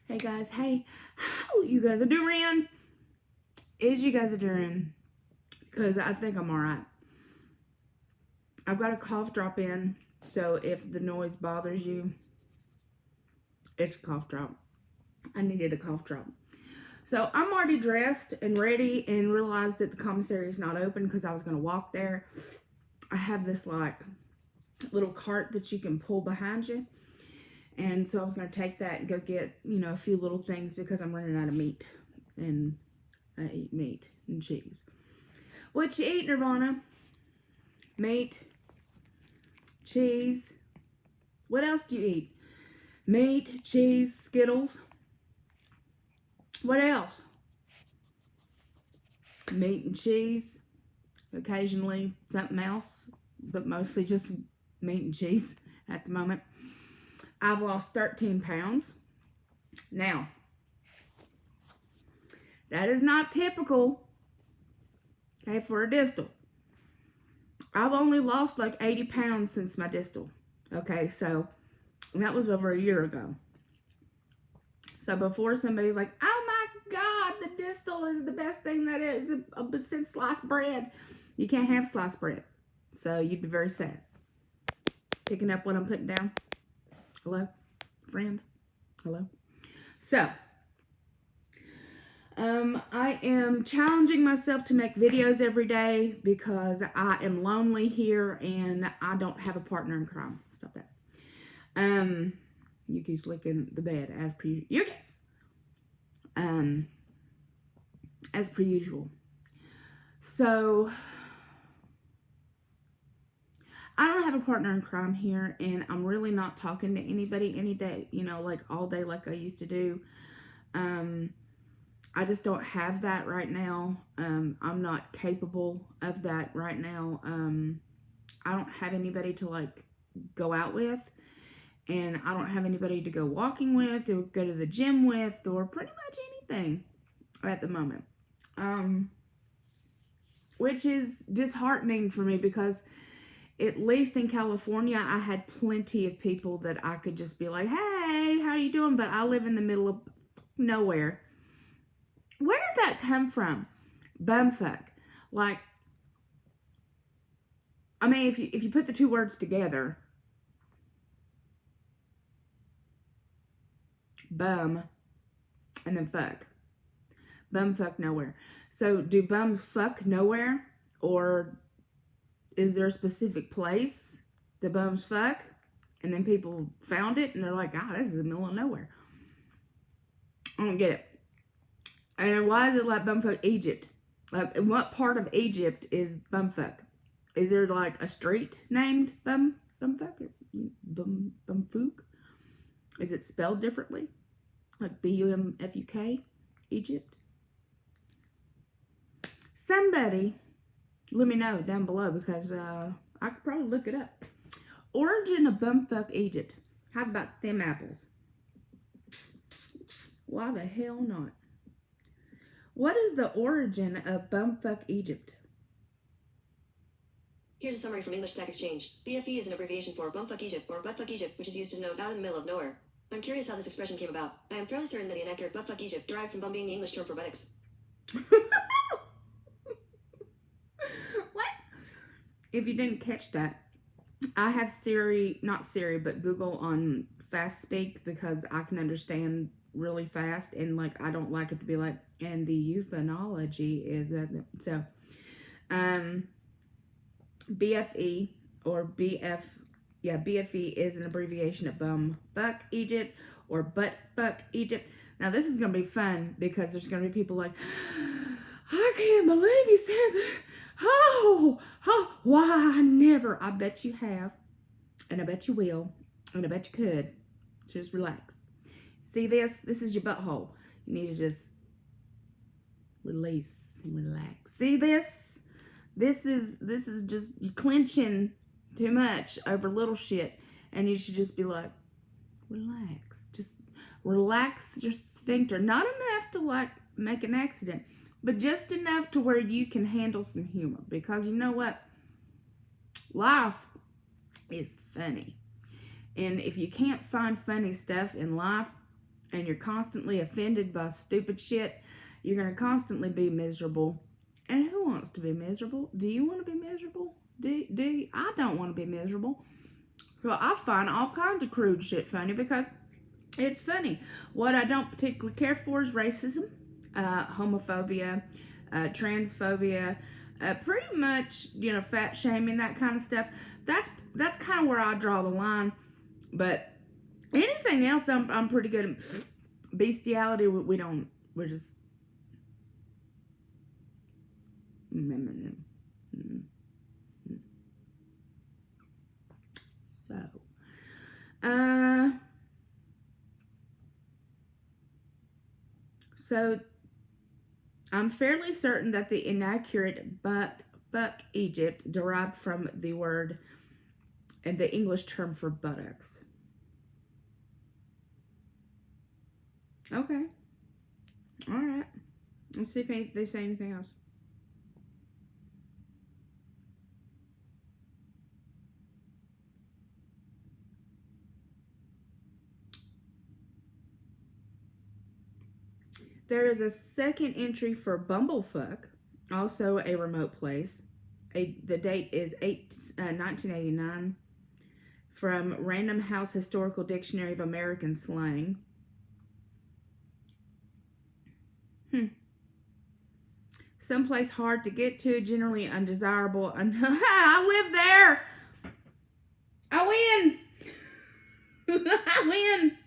Hey guys, hey, how you guys are doing? Is you guys are doing? Because I think I'm alright. I've got a cough drop in, so if the noise bothers you, it's a cough drop. I needed a cough drop. So I'm already dressed and ready and realized that the commissary is not open because I was going to walk there. I have this like little cart that you can pull behind you. And so I was going to take that and go get, a few little things because I'm running out of meat. And I eat meat and cheese. What you eat, Nirvana? Meat, cheese. What else do you eat? Meat, cheese, Skittles. What else? Meat and cheese. Occasionally something else, but mostly just meat and cheese at the moment. I've lost 13 pounds. Now, that is not typical, okay, for a distal. I've only lost like 80 pounds since my distal. Okay, so that was over a year ago. So before somebody's like, oh my God, the distal is the best thing that is since sliced bread. You can't have sliced bread. So you'd be very sad. Picking up what I'm putting down. Hello, friend. Hello. So, I am challenging myself to make videos every day because I am lonely here and I don't have a partner in crime. Stop that. You keep licking the bed as per usual. As per usual. So I don't have a partner in crime here, and I'm really not talking to anybody any day, like all day like I used to do. I just don't have that right now. I'm not capable of that right now. I don't have anybody to like go out with, and I don't have anybody to go walking with or go to the gym with or pretty much anything at the moment. Which is disheartening for me because at least in California, I had plenty of people that I could just be like, hey, how you doing? But I live in the middle of nowhere. Where did that come from? Bumfuck. Like, I mean, if you put the two words together, bum and then fuck. Bumfuck nowhere. So do bums fuck nowhere? Or is there a specific place the bums fuck? And then people found it and they're like, God, this is the middle of nowhere. I don't get it. And why is it like bumfuck Egypt? Like, in what part of Egypt is bumfuck? Is there like a street named bumfuck or bumfuck? Is it spelled differently? Like Bumfuk, Egypt? Somebody let me know down below because I could probably look it up. Origin of bumfuck Egypt. How's about them apples? Why the hell not? What is the origin of bumfuck Egypt? Here's a summary from English Stack Exchange. BFE is an abbreviation for Bumfuck Egypt or Buttfuck Egypt, which is used to denote out in the middle of nowhere. I'm curious how this expression came about. I am fairly certain that the inaccurate Buttfuck Egypt derived from bum being the English term for buttocks. What? If you didn't catch that, I have Siri, not Siri, but Google on fast speak because I can understand really fast, and like I don't like it to be like, and the euphenology is so BFE or BFE is an abbreviation of bum fuck Egypt or butt fuck Egypt. Now this is gonna be fun because there's gonna be people like, I can't believe you said that. Oh, why never? I bet you have, and I bet you will, and I bet you could. So just relax. See this? This is your butthole. You need to just release and relax. See this? This is just you clenching too much over little shit, and you should just be like, relax. Just relax your sphincter. Not enough to like make an accident, but just enough to where you can handle some humor. Because you know what? Life is funny. And if you can't find funny stuff in life, and you're constantly offended by stupid shit, you're going to constantly be miserable. And who wants to be miserable? Do you want to be miserable? Do you? I don't want to be miserable. Well, I find all kinds of crude shit funny because it's funny. What I don't particularly care for is racism, homophobia, transphobia, pretty much, fat shaming, that kind of stuff. That's kind of where I draw the line. But anything else, I'm pretty good at. Bestiality, we're just. So I'm fairly certain that the inaccurate butt fuck Egypt derived from the word and the English term for buttocks. Okay. All right. Let's see if they say anything else. There is a second entry for Bumblefuck, also a remote place. The date is 1989 from Random House Historical Dictionary of American Slang. Someplace hard to get to, generally undesirable. I live there. I win. I win.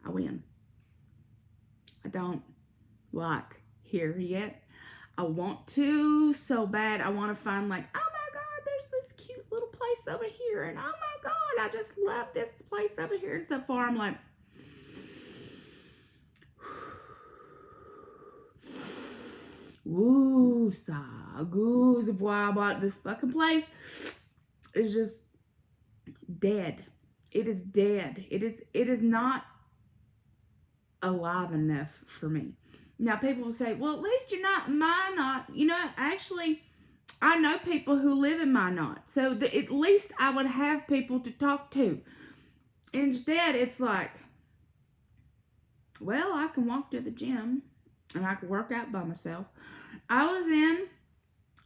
I win. I don't like here yet. I want to so bad. I want to find like, oh my God, there's this cute little place over here. And oh my God, I just love this place over here. And so far I'm like, woo, goose of why about this fucking place is just dead. It is dead. It is not alive enough for me. Now people will say, well, at least you're not in Minot. Actually, I know people who live in Minot, so at least I would have people to talk to. Instead, it's like, well, I can walk to the gym and I can work out by myself. I was in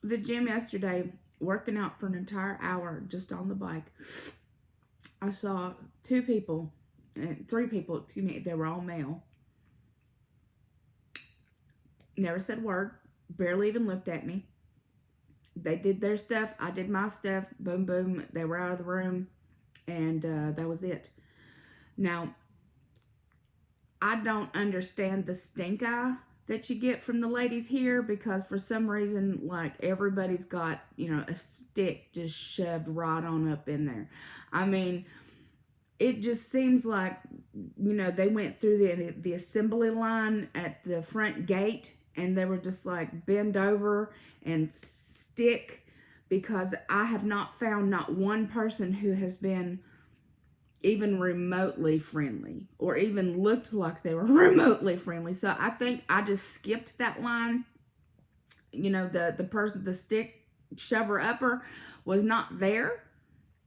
the gym yesterday working out for an entire hour just on the bike. I saw three people, they were all male. Never said a word, barely even looked at me. They did their stuff, I did my stuff, boom, boom, they were out of the room, and that was it. Now, I don't understand the stink eye that you get from the ladies here, because for some reason, like, everybody's got, a stick just shoved right on up in there. I mean, it just seems like, they went through the assembly line at the front gate and they were just like bend over and stick, because I have not found not one person who has been even remotely friendly or even looked like they were remotely friendly. So I think I just skipped that line. The person, the stick shover upper was not there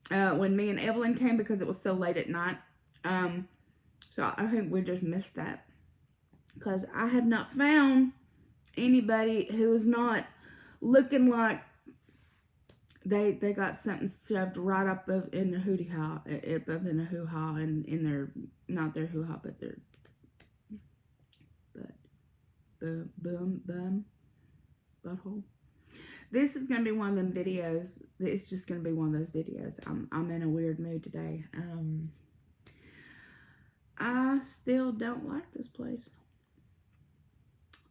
when me and Evelyn came, because it was so late at night. So I think we just missed that, because I have not found anybody who is not looking like they got something shoved right up in the hootie ha, up in the hoo ha, and in their, not their hoo ha, but their butthole. This is gonna be one of them videos. It's just gonna be one of those videos. I'm in a weird mood today. I still don't like this place.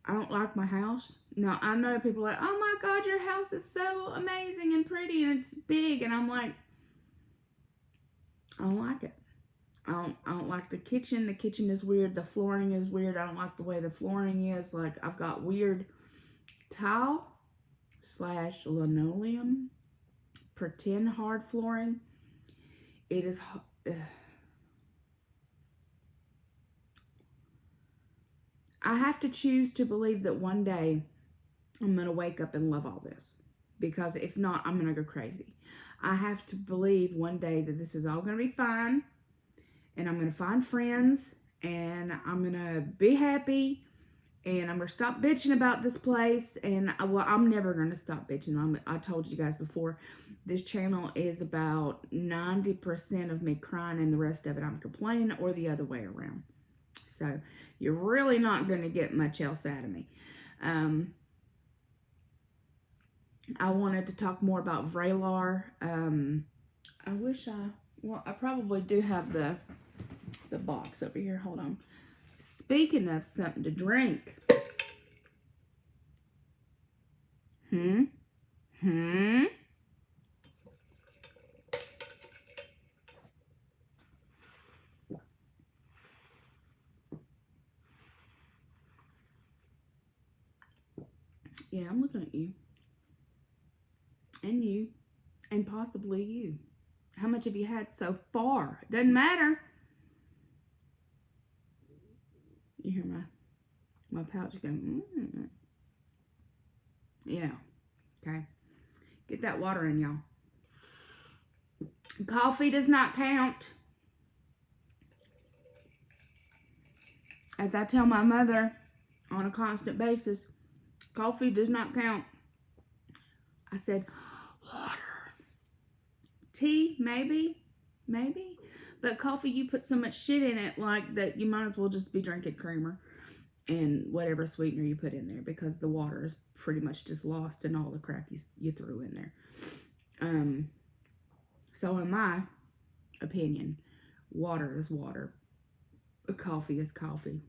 I don't like my house. Now, I know people are like, oh my God, your house is so amazing and pretty and it's big. And I'm like, I don't like it. I don't like the kitchen. The kitchen is weird. The flooring is weird. I don't like the way the flooring is. Like, I've got weird tile / linoleum, pretend hard flooring. It is... I have to choose to believe that one day I'm going to wake up and love all this, because if not, I'm going to go crazy. I have to believe one day that this is all going to be fine, and I'm going to find friends, and I'm going to be happy, and I'm going to stop bitching about this place. And well, I'm never going to stop bitching. I told you guys before, this channel is about 90% of me crying, and the rest of it I'm complaining, or the other way around. So you're really not going to get much else out of me. I wanted to talk more about Vraylar. I probably do have the box over here. Hold on. Speaking of something to drink. Yeah, I'm looking at you. And you. And possibly you. How much have you had so far? Doesn't matter. You hear my pouch going, Yeah. Okay. Get that water in, y'all. Coffee does not count. As I tell my mother on a constant basis, coffee does not count. I said, water. Tea, maybe. But coffee, you put so much shit in it like that you might as well just be drinking creamer and whatever sweetener you put in there, because the water is pretty much just lost in all the crap you threw in there. So in my opinion, water is water. Coffee is coffee.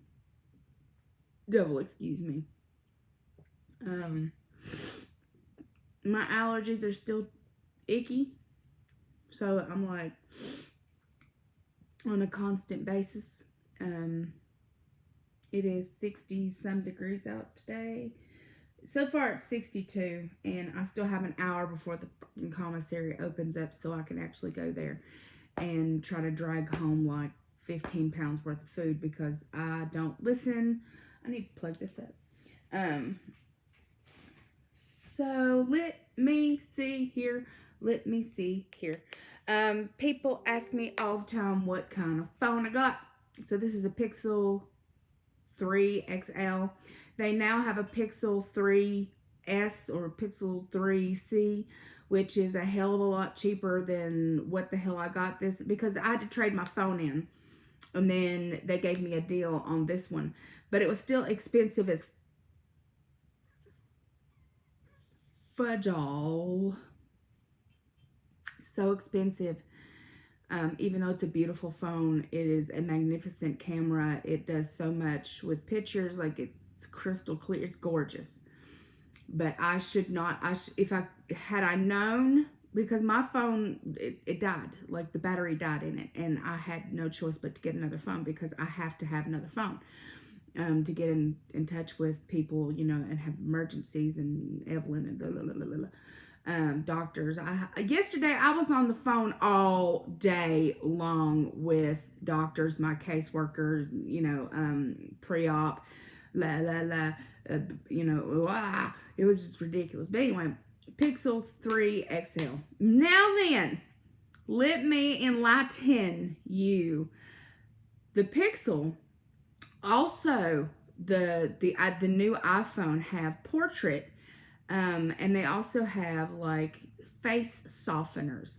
Devil, excuse me. My allergies are still icky. So I'm like on a constant basis. It is 60 some degrees out today. So far it's 62, and I still have an hour before the fucking commissary opens up, so I can actually go there and try to drag home like 15 pounds worth of food, because I don't listen. I need to plug this up. So let me see here. People ask me all the time what kind of phone I got. So this is a Pixel 3 XL. They now have a Pixel 3S or Pixel 3C, which is a hell of a lot cheaper than what the hell I got this, because I had to trade my phone in, and then they gave me a deal on this one, but it was still expensive as fudge-all. So expensive. Even though it's a beautiful phone, it is a magnificent camera. It does so much with pictures, like it's crystal clear. It's gorgeous. But I should not, had I known, because my phone, it died, like the battery died in it, and I had no choice but to get another phone, because I have to have another phone to get in touch with people, and have emergencies, and Evelyn and blah, blah, blah, blah, blah. Doctors. Yesterday I was on the phone all day long with doctors, my caseworkers, pre-op, it was just ridiculous. But anyway, Pixel 3 XL. Now then, let me enlighten you. The Pixel, also the new iPhone have portrait. And they also have like face softeners.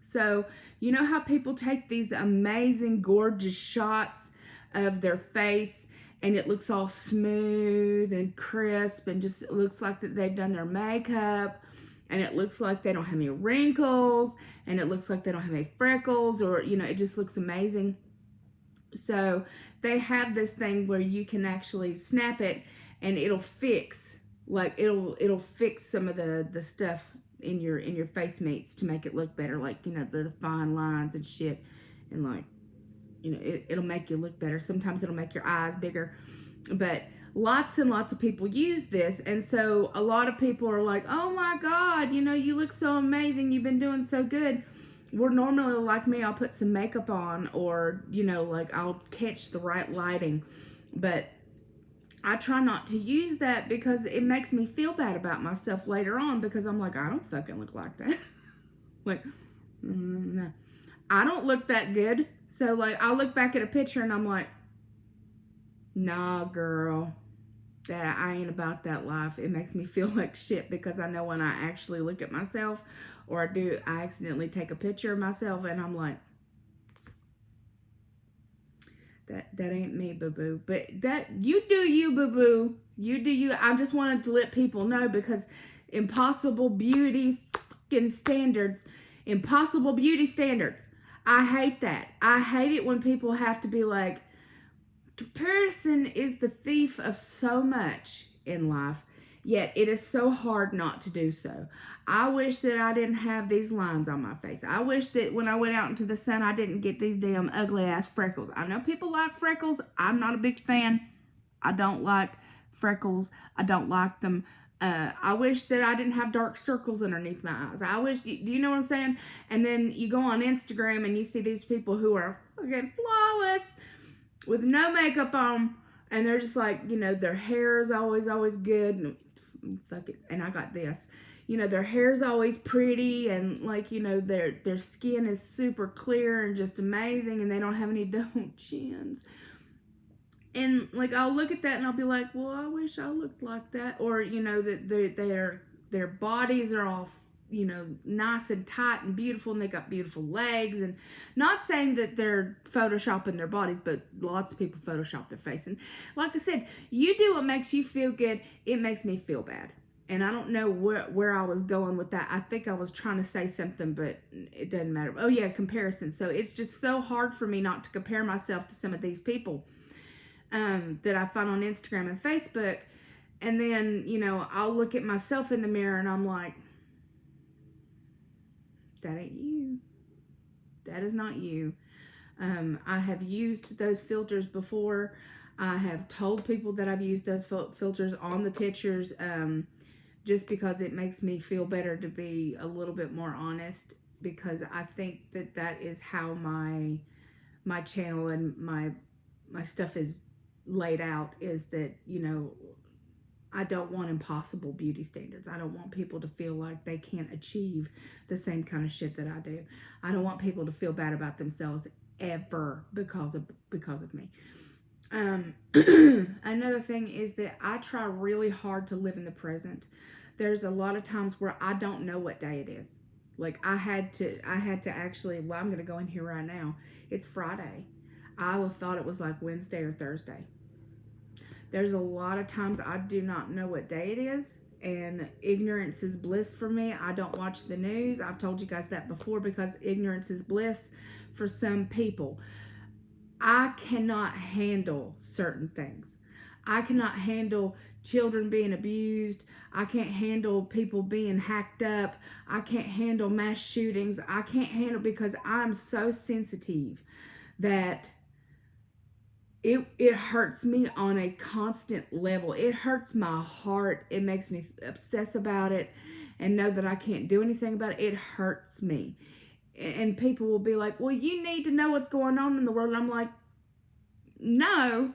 So, you know how people take these amazing, gorgeous shots of their face, and it looks all smooth and crisp, and just looks like that they've done their makeup, and it looks like they don't have any wrinkles, and it looks like they don't have any freckles, or, it just looks amazing. So they have this thing where you can actually snap it, and it'll fix. Like it'll fix some of the stuff in your face meats to make it look better, like the fine lines and shit, and like it'll make you look better. Sometimes it'll make your eyes bigger, but lots and lots of people use this, and so a lot of people are like, oh my god, you look so amazing, you've been doing so good. We're normally like me, I'll put some makeup on, or like I'll catch the right lighting, but I try not to use that because it makes me feel bad about myself later on, because I'm like, I don't fucking look like that. Like, no. I don't look that good. So, like, I'll look back at a picture and I'm like, nah, girl, that I ain't about that life. It makes me feel like shit because I know when I actually look at myself or I accidentally take a picture of myself and I'm like, that ain't me, boo-boo. But that, you do you, boo-boo. You do you. I just wanted to let people know because impossible beauty fucking standards, impossible beauty standards. I hate that. I hate it when people have to be like, comparison is the thief of so much in life, yet it is so hard not to do so. I wish that I didn't have these lines on my face. I wish that when I went out into the sun, I didn't get these damn ugly ass freckles. I know people like freckles. I'm not a big fan. I don't like freckles. I don't like them. I wish that I didn't have dark circles underneath my eyes. I wish, do you know what I'm saying? And then you go on Instagram and you see these people who are fucking flawless with no makeup on, and they're just like, you know, their hair is always good, and fuck it, and I got this, you know, their hair is always pretty, and like, you know, their skin is super clear and just amazing, and they don't have any double chins. And like, I'll look at that and I'll be like, well, I wish I looked like that. Or, you know, that their bodies are all, you know, nice and tight and beautiful, and they got beautiful legs. And not saying that they're photoshopping their bodies, but lots of people photoshop their face. And like I said, you do what makes you feel good. It makes me feel bad. And I don't know where I was going with that. I think I was trying to say something, but it doesn't matter. Oh yeah, comparison. So it's just so hard for me not to compare myself to some of these people that I find on Instagram and Facebook. And then, you know, I'll look at myself in the mirror and I'm like, that ain't you. That is not you. I have used those filters before. I have told people that I've used those filters on the pictures just because it makes me feel better to be a little bit more honest, because I think that is how my channel and my stuff is laid out, is that, you know, I don't want impossible beauty standards. I don't want people to feel like they can't achieve the same kind of shit that I do. I don't want people to feel bad about themselves ever because of me. Another thing is that I try really hard to live in the present. There's a lot of times where I don't know what day it is. Like I had to actually, well, I'm going to go in here right now. It's Friday. I thought it was like Wednesday or Thursday. There's a lot of times I do not know what day it is, and ignorance is bliss for me. I don't watch the news. I've told you guys that before, because ignorance is bliss for some people. I cannot handle certain things. I cannot handle children being abused. I can't handle people being hacked up. I can't handle mass shootings. I can't handle, because I'm so sensitive that it hurts me on a constant level. It hurts my heart. It makes me obsess about it and know that I can't do anything about it. It hurts me. And people will be like, well, you need to know what's going on in the world. And I'm like, no,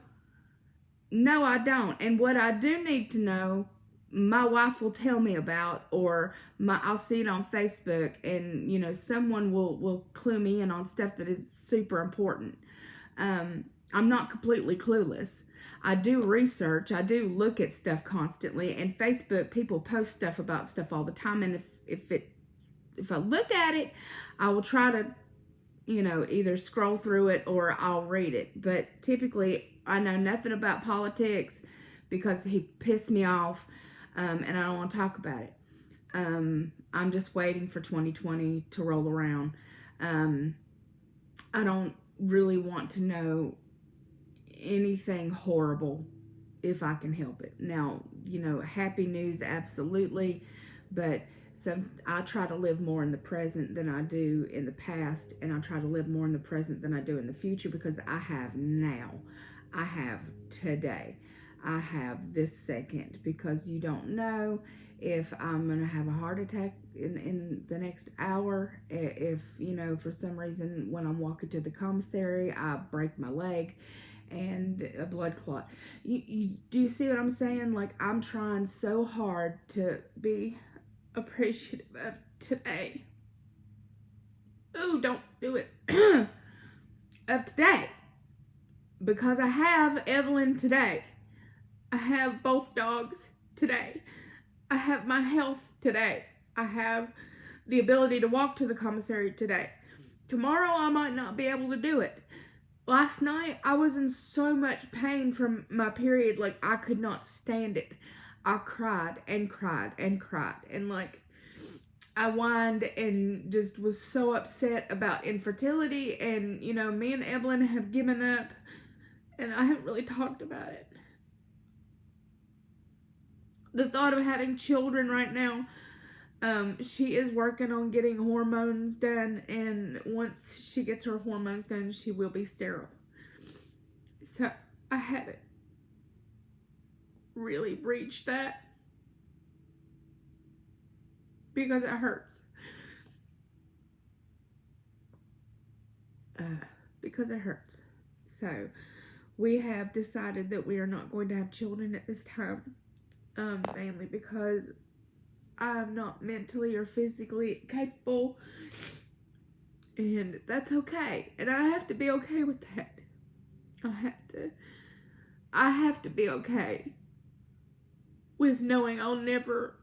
I don't. And what I do need to know, my wife will tell me about, or I'll see it on Facebook, and, you know, someone will clue me in on stuff that is super important. I'm not completely clueless. I do research. I do look at stuff constantly. And Facebook, people post stuff about stuff all the time. And if I look at it, I will try to, you know, either scroll through it or I'll read it. But typically, I know nothing about politics because he pissed me off, and I don't want to talk about it. I'm just waiting for 2020 to roll around. I don't really want to know anything horrible if I can help it. Now, you know, happy news, absolutely, but I try to live more in the present than I do in the past, and I try to live more in the present than I do in the future, because I have now. I have today. I have this second, because you don't know if I'm going to have a heart attack in the next hour. If, you know, for some reason when I'm walking to the commissary, I break my leg and a blood clot. Do you see what I'm saying? Like, I'm trying so hard to be appreciative of today. ooh, don't do it, of today. Because I have Evelyn today. I have both dogs today. I have my health today. I have the ability to walk to the commissary today. Tomorrow I might not be able to do it. Last night I was in so much pain from my period, like I could not stand it. I cried and cried and cried, and like I whined and just was so upset about infertility, and you know, me and Evelyn have given up, and I haven't really talked about it. The thought of having children right now, she is working on getting hormones done, and once she gets her hormones done, she will be sterile. So I haven't really reached that because it hurts. Because it hurts. So we have decided that we are not going to have children at this time, mainly because I'm not mentally or physically capable, and that's okay, and I have to be okay with that. I have to be okay with knowing I'll never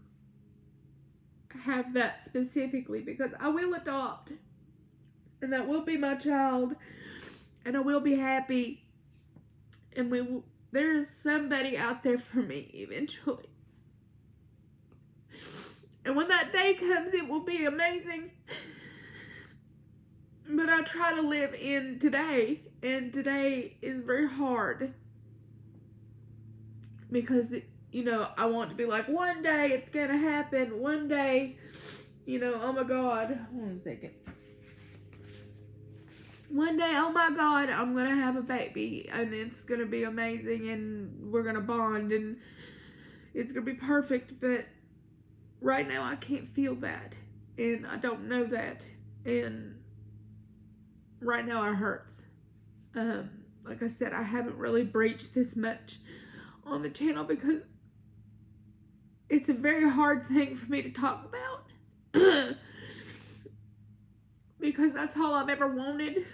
have that specifically, because I will adopt, and that will be my child, and I will be happy, and there's somebody out there for me eventually. And when that day comes, it will be amazing. But I try to live in today, and today is very hard. Because, you know, I want to be like, one day it's gonna happen. One day, you know, oh my God. Hold on a second. One day, oh my God, I'm gonna have a baby, and it's gonna be amazing, and we're gonna bond, and it's gonna be perfect. But right now I can't feel that, and I don't know that, and right now it hurts. Like I said, I haven't really breached this much on the channel because it's a very hard thing for me to talk about. Because that's all I've ever wanted.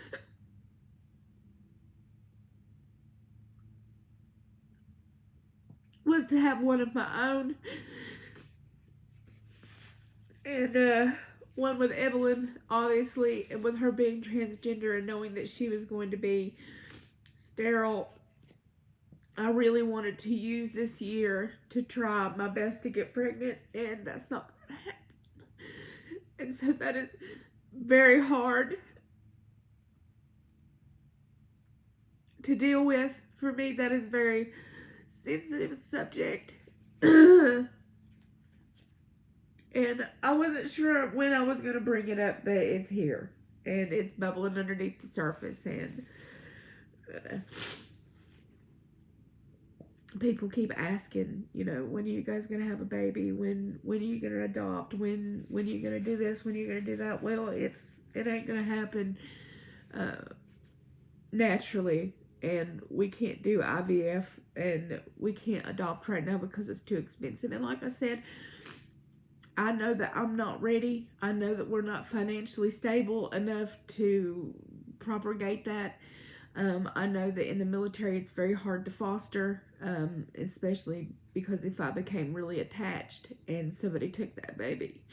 Was to have one of my own. And one with Evelyn, obviously, and with her being transgender and knowing that she was going to be sterile, I really wanted to use this year to try my best to get pregnant, and that's not going to happen. And so that is very hard to deal with. For me, that is a very sensitive subject. And I wasn't sure when I was going to bring it up, but it's here. And it's bubbling underneath the surface. And people keep asking, you know, when are you guys going to have a baby? When are you going to adopt? When are you going to do this? When are you going to do that? Well, it ain't going to happen naturally. And we can't do IVF. And we can't adopt right now because it's too expensive. And like I said, I know that I'm not ready. I know that we're not financially stable enough to propagate that. I know that in the military it's very hard to foster, especially because if I became really attached and somebody took that baby,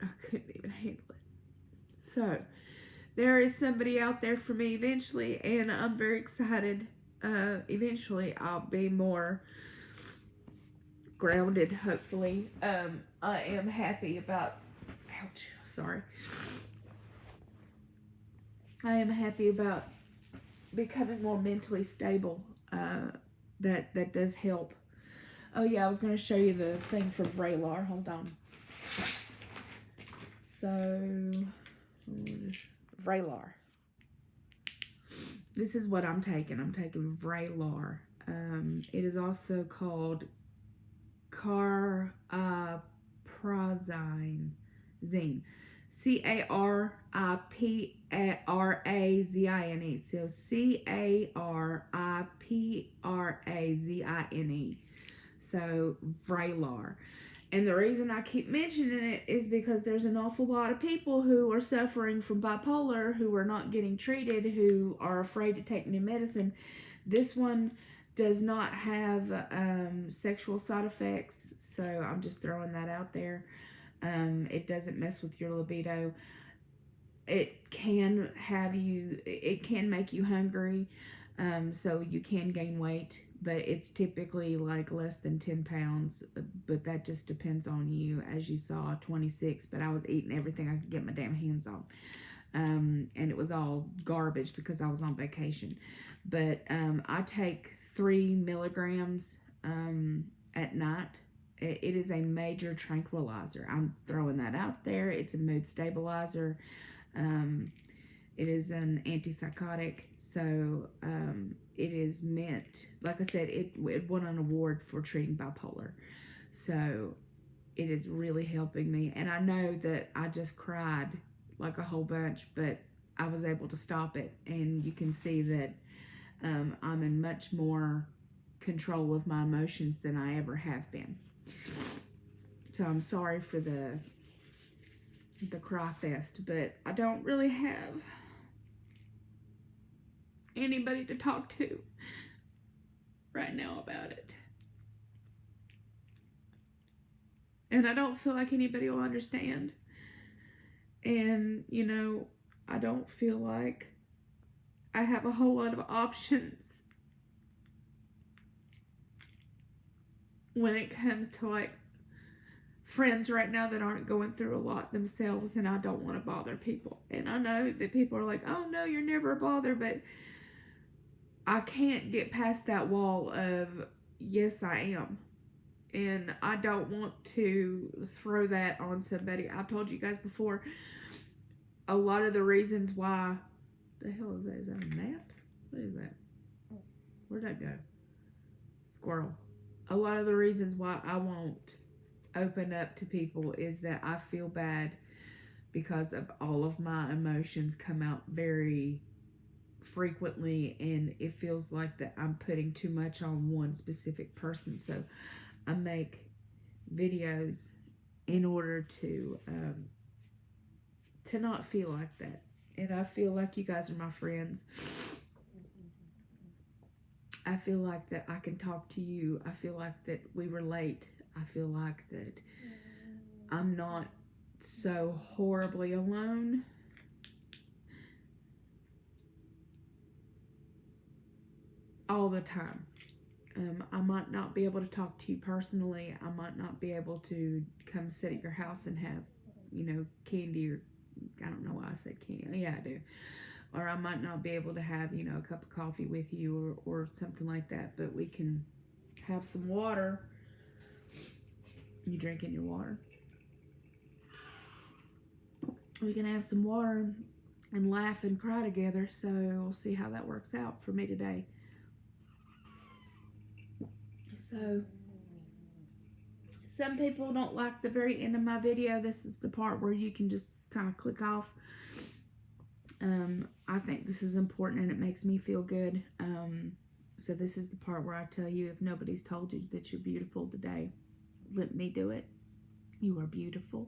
I couldn't even handle it. So there is somebody out there for me eventually, and I'm very excited. Eventually I'll be more grounded, hopefully. I am happy about, ouch, sorry. I am happy about becoming more mentally stable. That does help. Oh yeah, I was going to show you the thing for Vraylar. Hold on. So, Vraylar. This is what I'm taking. I'm taking Vraylar. It is also called Cariprazine. Cariprazine. So Cariprazine. So Vraylar. And the reason I keep mentioning it is because there's an awful lot of people who are suffering from bipolar, who are not getting treated, who are afraid to take new medicine. This one does not have sexual side effects, so I'm just throwing that out there. It doesn't mess with your libido. It can make you hungry, so you can gain weight, but it's typically like less than 10 pounds, but that just depends on you. As you saw, 26, but I was eating everything I could get my damn hands on. And it was all garbage because I was on vacation. But I take 3 milligrams at night. It is a major tranquilizer. I'm throwing that out there. It's a mood stabilizer. It is an antipsychotic, so it is meant, like I said, it won an award for treating bipolar. So it is really helping me. And I know that I just cried like a whole bunch, but I was able to stop it. And you can see that I'm in much more control of my emotions than I ever have been. So I'm sorry for the cry fest, but I don't really have anybody to talk to right now about it. And I don't feel like anybody will understand. And, you know, I don't feel like I have a whole lot of options when it comes to like friends right now that aren't going through a lot themselves, and I don't want to bother people. And I know that people are like, oh no, you're never a bother, but I can't get past that wall of yes I am. And I don't want to throw that on somebody. I've told you guys before, a lot of the reasons why, the hell is that? Is that a gnat? What is that? Where'd that go? Squirrel. A lot of the reasons why I won't open up to people is that I feel bad because of all of my emotions come out very frequently, and it feels like that I'm putting too much on one specific person. So I make videos in order to not feel like that. And I feel like you guys are my friends. I feel like that I can talk to you. I feel like that we relate. I feel like that I'm not so horribly alone. All the time. I might not be able to talk to you personally. I might not be able to come sit at your house and have, you know, candy, or I don't know why I said candy. Oh, yeah, I do. Or I might not be able to have, you know, a cup of coffee with you, or something like that. But we can have some water. You drinking your water? We can have some water and laugh and cry together. So we'll see how that works out for me today. So some people don't like the very end of my video. This is the part where you can just kind of click off. I think this is important and it makes me feel good. So this is the part where I tell you, if nobody's told you that you're beautiful today, let me do it. You are beautiful.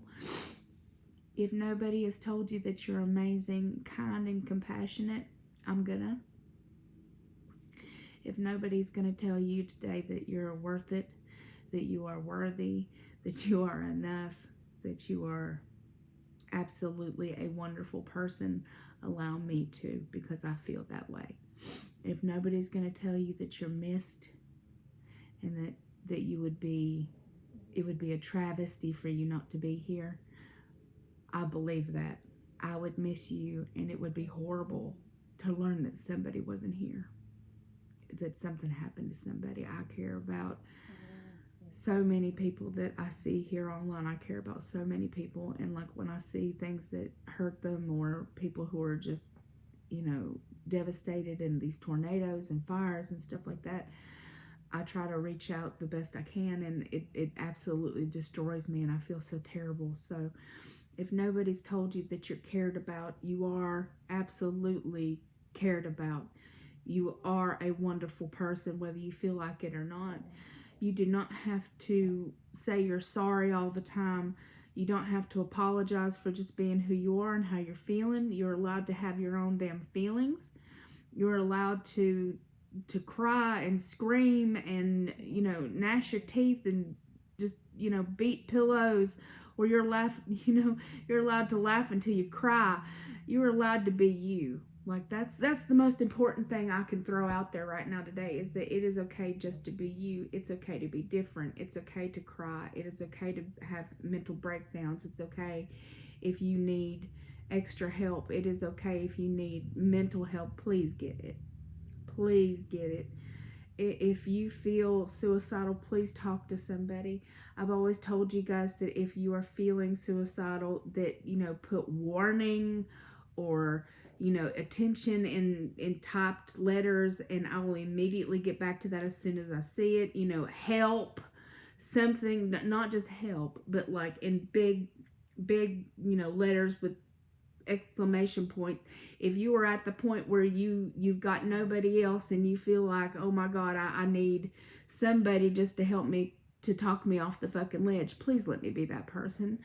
If nobody has told you that you're amazing, kind, and compassionate, I'm gonna. If nobody's gonna tell you today that you're worth it, that you are worthy, that you are enough, that you are absolutely a wonderful person, allow me to, because I feel that way. If nobody's going to tell you that you're missed, and that you would be, it would be a travesty for you not to be here, I believe that. I would miss you, and it would be horrible to learn that somebody wasn't here, that something happened to somebody I care about. So many people that I see here online, I care about so many people. And like when I see things that hurt them, or people who are just, you know, devastated in these tornadoes and fires and stuff like that, I try to reach out the best I can, and it absolutely destroys me, and I feel so terrible. So if nobody's told you that you're cared about, you are absolutely cared about. You are a wonderful person, whether you feel like it or not. You do not have to say you're sorry all the time. You don't have to apologize for just being who you are and how you're feeling. You're allowed to have your own damn feelings. You're allowed to cry and scream and, gnash your teeth and just, beat pillows, or you're allowed to laugh until you cry. You're allowed to be you. Like, that's the most important thing I can throw out there right now today, is that it is okay just to be you. It's okay to be different. It's okay to cry. It is okay to have mental breakdowns. It's okay if you need extra help. It is okay if you need mental help. Please get it. Please get it. If you feel suicidal, please talk to somebody. I've always told you guys that if you are feeling suicidal, that, put warning or, attention in typed letters, and I will immediately get back to that as soon as I see it. Help, something, not just help, but like in big, letters with exclamation points. If you are at the point where you've got nobody else and you feel like, oh my God, I need somebody just to help me, to talk me off the fucking ledge, please let me be that person.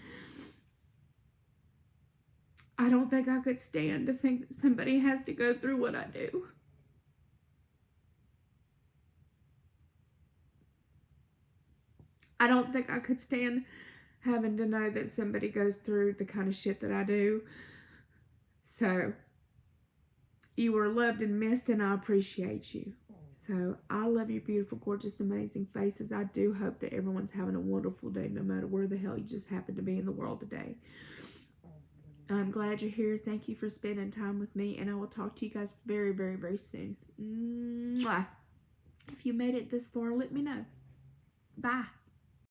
I don't think I could stand to think that somebody has to go through what I do. I don't think I could stand having to know that somebody goes through the kind of shit that I do. So, you are loved and missed, and I appreciate you. So, I love your beautiful, gorgeous, amazing faces. I do hope that everyone's having a wonderful day, no matter where the hell you just happen to be in the world today. I'm glad you're here. Thank you for spending time with me, and I will talk to you guys very, very, very soon. Mwah. If you made it this far, let me know. Bye.